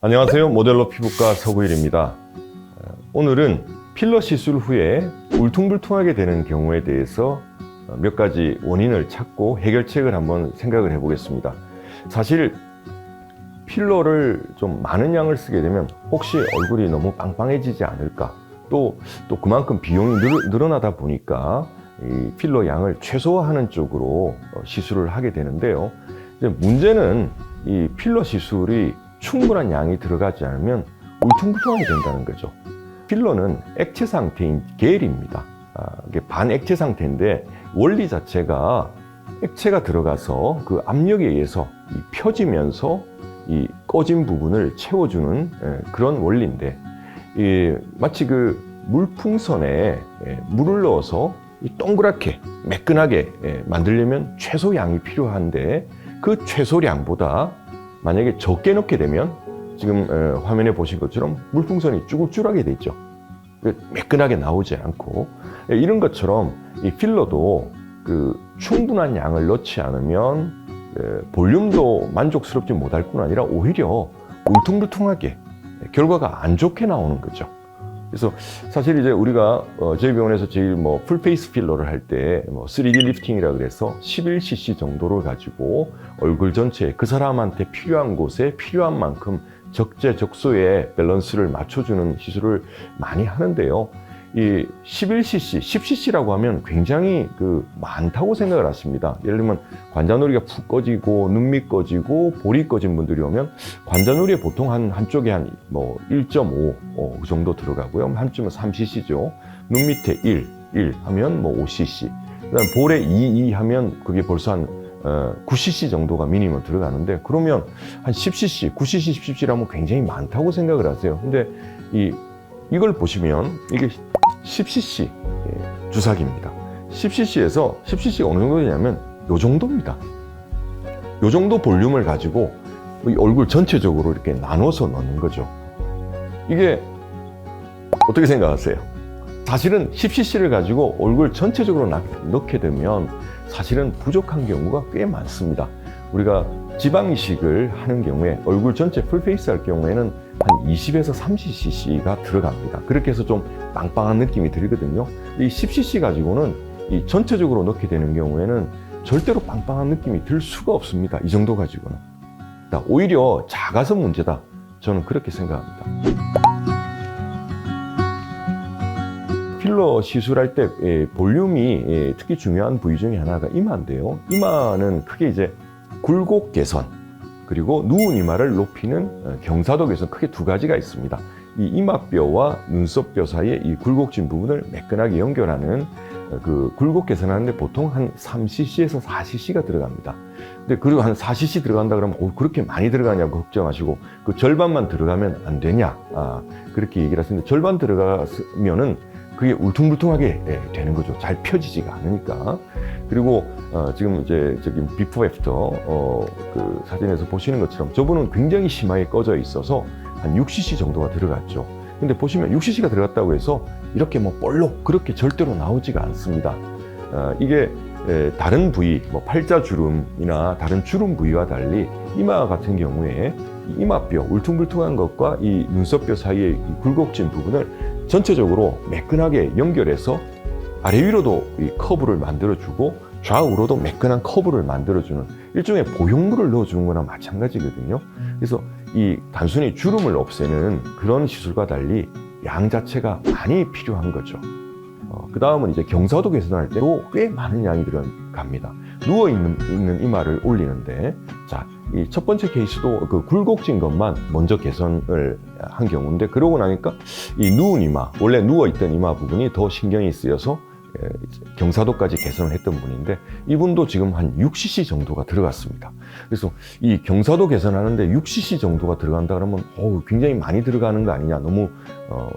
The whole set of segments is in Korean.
안녕하세요. 모델러 피부과 서구일입니다. 오늘은 필러 시술 후에 울퉁불퉁하게 되는 경우에 대해서 몇 가지 원인을 찾고 해결책을 한번 생각을 해보겠습니다. 사실 필러를 좀 많은 양을 쓰게 되면 혹시 얼굴이 너무 빵빵해지지 않을까, 또 그만큼 비용이 늘어나다 보니까 이 필러 양을 최소화하는 쪽으로 시술을 하게 되는데요. 이제 문제는 이 필러 시술이 충분한 양이 들어가지 않으면 울퉁불퉁하게 된다는 거죠. 필러는 액체 상태인 겔입니다. 이게 반액체 상태인데 원리 자체가 액체가 들어가서 그 압력에 의해서 펴지면서 이 꺼진 부분을 채워주는 그런 원리인데, 마치 그 물풍선에 물을 넣어서 동그랗게 매끈하게 만들려면 최소 양이 필요한데, 그 최소량보다 만약에 적게 넣게 되면 지금 화면에 보신 것처럼 물풍선이 쭈글쭈글하게 되죠. 매끈하게 나오지 않고, 이런 것처럼 이 필러도 그 충분한 양을 넣지 않으면 볼륨도 만족스럽지 못할 뿐 아니라 오히려 울퉁불퉁하게 결과가 안 좋게 나오는 거죠. 그래서 사실 이제 우리가 저희 병원에서 제일 풀페이스 필러를 할 때 3D 리프팅이라 그래서 11cc 정도를 가지고 얼굴 전체에 그 사람한테 필요한 곳에 필요한 만큼 적재적소의 밸런스를 맞춰주는 시술을 많이 하는데요. 이 11cc, 10cc라고 하면 굉장히 많다고 생각을 하십니다. 예를 들면 관자놀이가 푹 꺼지고 눈밑 꺼지고 볼이 꺼진 분들이 오면 관자놀이에 보통 한쪽에 한 1.5 그 정도 들어가고요. 한쪽은 3cc죠. 눈 밑에 1 하면 5cc. 그다음 볼에 2 하면 그게 벌써 한 9cc 정도가 미니멈 들어가는데, 그러면 한 10cc, 9cc, 10cc라면 굉장히 많다고 생각을 하세요. 근데 이걸 보시면 이게 10cc 주사기입니다. 10cc에서 10cc가 어느 정도 되냐면 요 정도입니다. 요 정도 볼륨을 가지고 얼굴 전체적으로 이렇게 나눠서 넣는 거죠. 이게 어떻게 생각하세요? 사실은 10cc를 가지고 얼굴 전체적으로 넣게 되면 사실은 부족한 경우가 꽤 많습니다. 우리가 지방 이식을 하는 경우에 얼굴 전체 풀페이스 할 경우에는 한 20에서 30cc가 들어갑니다. 그렇게 해서 좀 빵빵한 느낌이 들거든요. 이 10cc 가지고는 이 전체적으로 넣게 되는 경우에는 절대로 빵빵한 느낌이 들 수가 없습니다. 이 정도 가지고는. 오히려 작아서 문제다. 저는 그렇게 생각합니다. 필러 시술할 때 볼륨이 특히 중요한 부위 중에 하나가 이마인데요. 이마는 크게 이제 굴곡 개선 그리고 누운 이마를 높이는 경사도 개선, 크게 두 가지가 있습니다. 이 이마뼈와 눈썹뼈 사이에 이 굴곡진 부분을 매끈하게 연결하는 그 굴곡 개선하는데 보통 한 3cc에서 4cc가 들어갑니다. 근데 그리고 한 4cc 들어간다 그러면 그렇게 많이 들어가냐고 걱정하시고, 그 절반만 들어가면 안 되냐, 그렇게 얘기를 하시는데, 절반 들어가면은 그게 울퉁불퉁하게 되는 거죠. 잘 펴지지가 않으니까. 그리고 지금 이제 저기 비포 애프터 그 사진에서 보시는 것처럼 저분은 굉장히 심하게 꺼져 있어서 한 6cc 정도가 들어갔죠. 근데 보시면 6cc가 들어갔다고 해서 이렇게 볼록 그렇게 절대로 나오지가 않습니다. 이게 다른 부위, 팔자주름이나 다른 주름 부위와 달리 이마 같은 경우에 이 이마뼈, 울퉁불퉁한 것과 이 눈썹뼈 사이의 이 굴곡진 부분을 전체적으로 매끈하게 연결해서 아래 위로도 이 커브를 만들어주고 좌우로도 매끈한 커브를 만들어주는 일종의 보형물을 넣어주는 거나 마찬가지거든요. 그래서 이 단순히 주름을 없애는 그런 시술과 달리 양 자체가 많이 필요한 거죠. 그 다음은 이제 경사도 개선할 때도 꽤 많은 양이 들어갑니다. 누워있는 이마를 올리는데, 자, 이 첫 번째 케이스도 그 굴곡진 것만 먼저 개선을 한 경우인데, 그러고 나니까 이 누운 이마, 원래 누워있던 이마 부분이 더 신경이 쓰여서 경사도까지 개선을 했던 분인데, 이분도 지금 한 6cc 정도가 들어갔습니다. 그래서 이 경사도 개선하는데 6cc 정도가 들어간다 그러면 굉장히 많이 들어가는 거 아니냐, 너무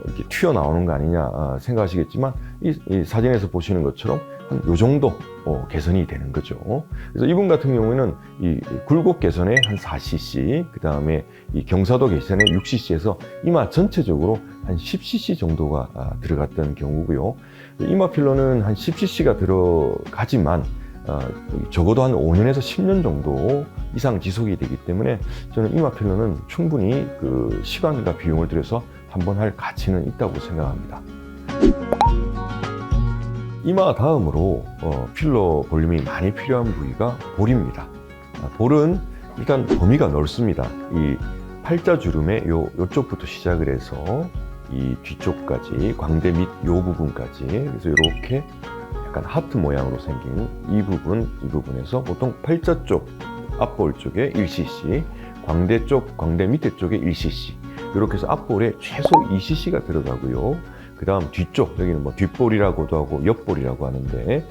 이렇게 튀어나오는 거 아니냐 생각하시겠지만, 이 사진에서 보시는 것처럼 한 요 정도 개선이 되는 거죠. 그래서 이분 같은 경우에는 이 굴곡 개선에 한 4cc, 그 다음에 이 경사도 개선에 6cc에서 이마 전체적으로 한 10cc 정도가 들어갔던 경우고요. 이마 필러는 한 10cc가 들어가지만 적어도 한 5년에서 10년 정도 이상 지속이 되기 때문에 저는 이마 필러는 충분히 그 시간과 비용을 들여서 한번 할 가치는 있다고 생각합니다. 이마 다음으로 필러 볼륨이 많이 필요한 부위가 볼입니다. 볼은 일단 범위가 넓습니다. 이 팔자주름의 요쪽부터 시작을 해서 이 뒤쪽까지, 광대 밑 요 부분까지, 그래서 이렇게 약간 하트 모양으로 생긴 이 부분에서 보통 팔자 쪽 앞볼 쪽에 1cc, 광대 쪽, 광대 밑에 쪽에 1cc, 이렇게 해서 앞볼에 최소 2cc가 들어가고요. 그 다음 뒤쪽, 여기는 뭐 뒷볼이라고도 하고 옆볼이라고 하는데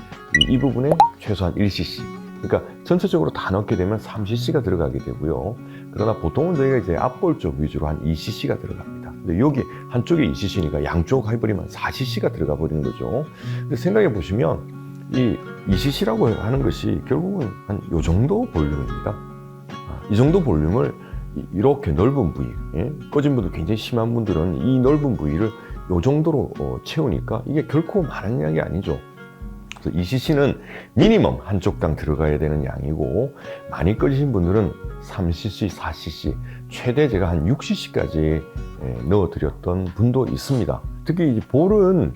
이 부분에 최소한 1cc, 그러니까 전체적으로 다 넣게 되면 3cc가 들어가게 되고요. 그러나 보통은 저희가 이제 앞볼 쪽 위주로 한 2cc가 들어갑니다. 근데 여기 한쪽에 2cc니까 양쪽 해버리면 4cc가 들어가 버리는 거죠. 근데 생각해 보시면 이 2cc라고 하는 것이 결국은 한 요 정도 볼륨입니다. 이 정도 볼륨을 이렇게 넓은 부위, 꺼진 분들 굉장히 심한 분들은 이 넓은 부위를 요 정도로 채우니까 이게 결코 많은 양이 아니죠. 그래서 2cc는 미니멈 한쪽당 들어가야 되는 양이고, 많이 꺼지신 분들은 3cc, 4cc, 최대 제가 한 6cc까지 넣어드렸던 분도 있습니다. 특히 이 볼은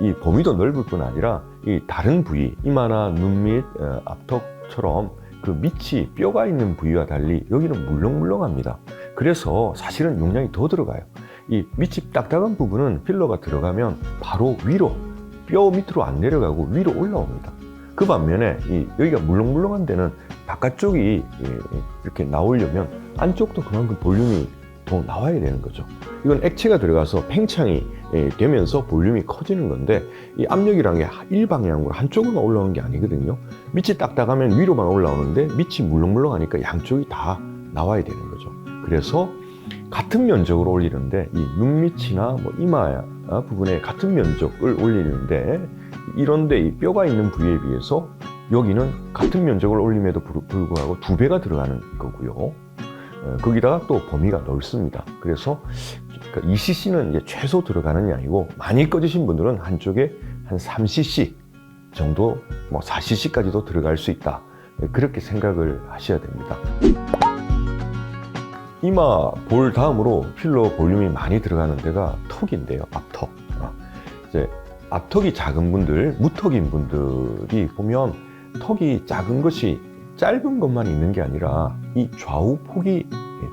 이 범위도 넓을 뿐 아니라 이 다른 부위, 이마나 눈 밑, 앞턱처럼 그 밑이 뼈가 있는 부위와 달리 여기는 물렁물렁합니다. 그래서 사실은 용량이 더 들어가요. 이 밑이 딱딱한 부분은 필러가 들어가면 바로 위로, 뼈 밑으로 안 내려가고 위로 올라옵니다. 그 반면에 여기가 물렁물렁한 데는 바깥쪽이 이렇게 나오려면 안쪽도 그만큼 볼륨이 더 나와야 되는 거죠. 이건 액체가 들어가서 팽창이 되면서 볼륨이 커지는 건데, 이 압력이라는 게 일방향으로 한쪽으로만 올라오는 게 아니거든요. 밑이 딱딱하면 위로만 올라오는데 밑이 물렁물렁하니까 양쪽이 다 나와야 되는 거죠. 그래서 같은 면적으로 올리는데 이 눈밑이나 뭐 이마 부분에 같은 면적을 올리는데, 이런데 이 뼈가 있는 부위에 비해서 여기는 같은 면적을 올림에도 불구하고 2배가 들어가는 거고요. 거기다가 또 범위가 넓습니다. 그래서 2cc는 이제 최소 들어가는 양이고, 많이 꺼지신 분들은 한쪽에 한 3cc 정도, 뭐 4cc까지도 들어갈 수 있다. 그렇게 생각을 하셔야 됩니다. 이마 볼 다음으로 필러 볼륨이 많이 들어가는 데가 턱인데요. 앞턱. 이제 앞턱이 작은 분들, 무턱인 분들이 보면 턱이 작은 것이 짧은 것만 있는 게 아니라 이 좌우 폭이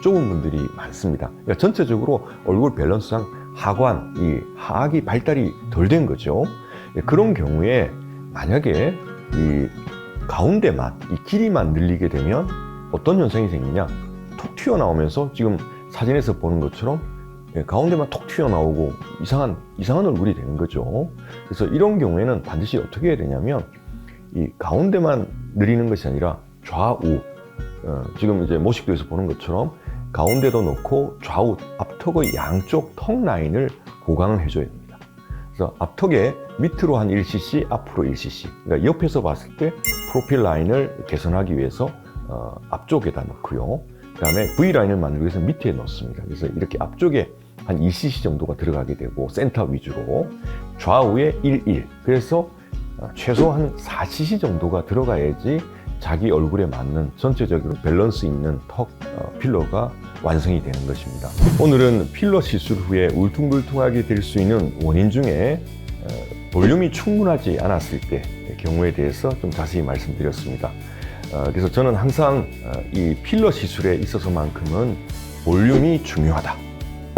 좁은 분들이 많습니다. 그러니까 전체적으로 얼굴 밸런스상 하관, 이 하악이 발달이 덜 된 거죠. 그런 경우에 만약에 이 가운데만, 이 길이만 늘리게 되면 어떤 현상이 생기냐? 톡 튀어나오면서 지금 사진에서 보는 것처럼 가운데만 톡 튀어나오고 이상한 얼굴이 되는 거죠. 그래서 이런 경우에는 반드시 어떻게 해야 되냐면, 이 가운데만 늘리는 것이 아니라 좌우, 지금 이제 모식도에서 보는 것처럼 가운데도 넣고 좌우 앞턱의 양쪽 턱 라인을 보강을 해줘야 됩니다. 그래서 앞턱에 밑으로 한 1cc, 앞으로 1cc. 그러니까 옆에서 봤을 때 프로필 라인을 개선하기 위해서 앞쪽에다 넣고요. 그 다음에 V라인을 만들기 위해서 밑에 넣습니다. 그래서 이렇게 앞쪽에 한 2cc 정도가 들어가게 되고, 센터 위주로 좌우에 1. 그래서 최소 한 4cc 정도가 들어가야지 자기 얼굴에 맞는 전체적으로 밸런스 있는 턱 필러가 완성이 되는 것입니다. 오늘은 필러 시술 후에 울퉁불퉁하게 될 수 있는 원인 중에 볼륨이 충분하지 않았을 때 경우에 대해서 좀 자세히 말씀드렸습니다. 그래서 저는 항상 이 필러 시술에 있어서만큼은 볼륨이 중요하다.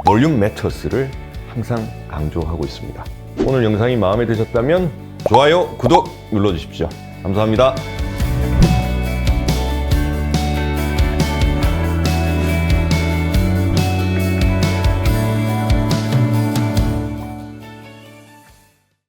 볼륨 매터스를 항상 강조하고 있습니다. 오늘 영상이 마음에 드셨다면 좋아요, 구독 눌러주십시오. 감사합니다.